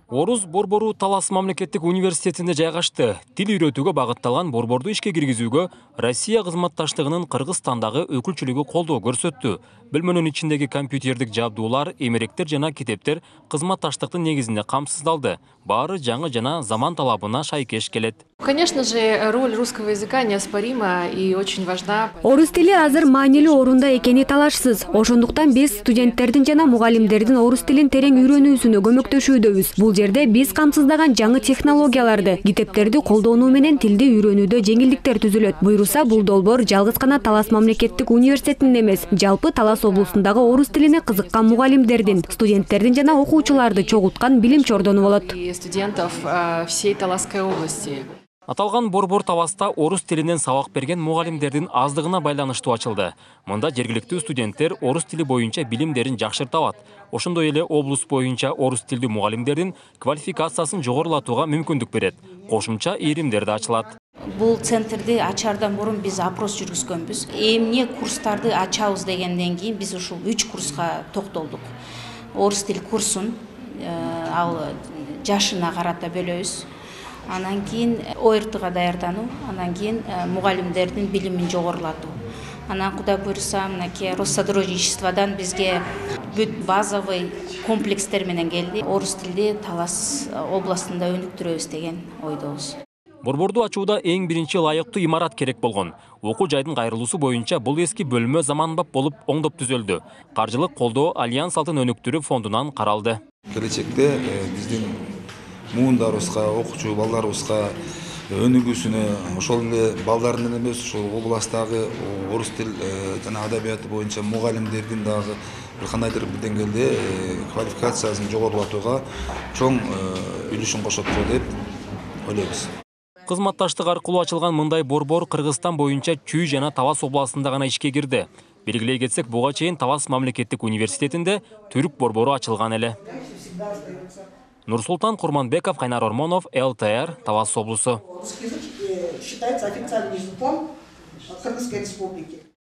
Орус Борбору Талас мамлекеттик университетинде жайгашты. Тил үйрөтүүгө багытталган борборду ишке киргизүүгө Россия кызматташтыгынын Кыргызстандагы өкүлчүлүгү колдоо көрсөттү. Бөлмөнүн ичиндеги компьютердик жабдуулар, эмеректер жана китептер кызматташтыктын негизинде камсыздалды. Баары жаңы жана заман талабына шайкеш келет. Конечно же, роль русского языка неоспорима и очень важна. Орус тили азыр маанилүү орунда экени талашсыз. Ошондуктан биз студенттердин жана мугалимдердин орус тилин терең үйрөнүүсүнө көмөктөшүүдөбүз. Бул жерде биз камсыздаган жаңы технологияларды, китептерди колдонуу менен тилди үйрөнүүдө жеңилдиктер түзүлөт. Буйруса, бул долбоор жалгыз гана Талас мамлекеттик университетинин эмес, жалпы Талас облусундагы орус тилине кызыккан мугалимдердин, студенттердин жана окуучуларды чогулткан билим чордону болот. Студентов всей Таласской области. Аталган борбор Таласта орус тилинен сабак берген мугалимдердин аздыгына байланыштуу ачылды. Мында жергиликтүү студенттер орус тили боюнча билимдерин жакшырта алат. Ошондой эле облус боюнча орус тилдүү мугалимдердин квалификациясын жогорулатууга мүмкүндүк берет. Кошумча иримдер да ачылат. Бул центрди ачаардан мурун биз опрос жүргүзгөнбүз. Эмне курстарды ачабыз дегенден кийин биз ушул 3 курска токтолдук. Орус тил курсун ал жашына карата бөлөбүз. Анан кийин ОРТга даярдануу, анан кийин мугалимдердин билимин жогорулатуу. Анан Кудай буйруса, мынакей Россотрудничестводан бизге бүт базовый комплекстер менен келди. Орус тилди Талас областында өнүктүрөбүз деген ойдобуз. Борборду ачууда эң биринчи лайыктуу имарат керек болгон. Окуу жайдын кайрылуусу боюнча бул эски бөлмө заманбап болуп оңдоп түзөлдү. Каржылык колдоо Альянс Алтын өнүктүрүү фондунан каралды. Келечекте биздин муундарыбызга, окуучу балдарыбызга өнүгүүсүнө, ошол эле балдардын эмес, ошол областагы орус тил жана адабияты боюнча мугалимдердин дагы бир кандайдыр бир деңгээлде квалификациясын жогорулатууга чоң үлүшүн кошот го деп ойлойбуз. Кызматташтык аркылуу ачылган мындай борбор Кыргызстан боюнча Чүй жана Талас областында гана ишке кирди. Белгилей кетсек, буга чейин Талас мамлекеттик университетинде түрк борбору ачылган эле. Нурсултан Курманбеков, Кайнар Ормонов, ЛТР, Талас облусу. Русский язык считается официальным языком Кыргызской республики.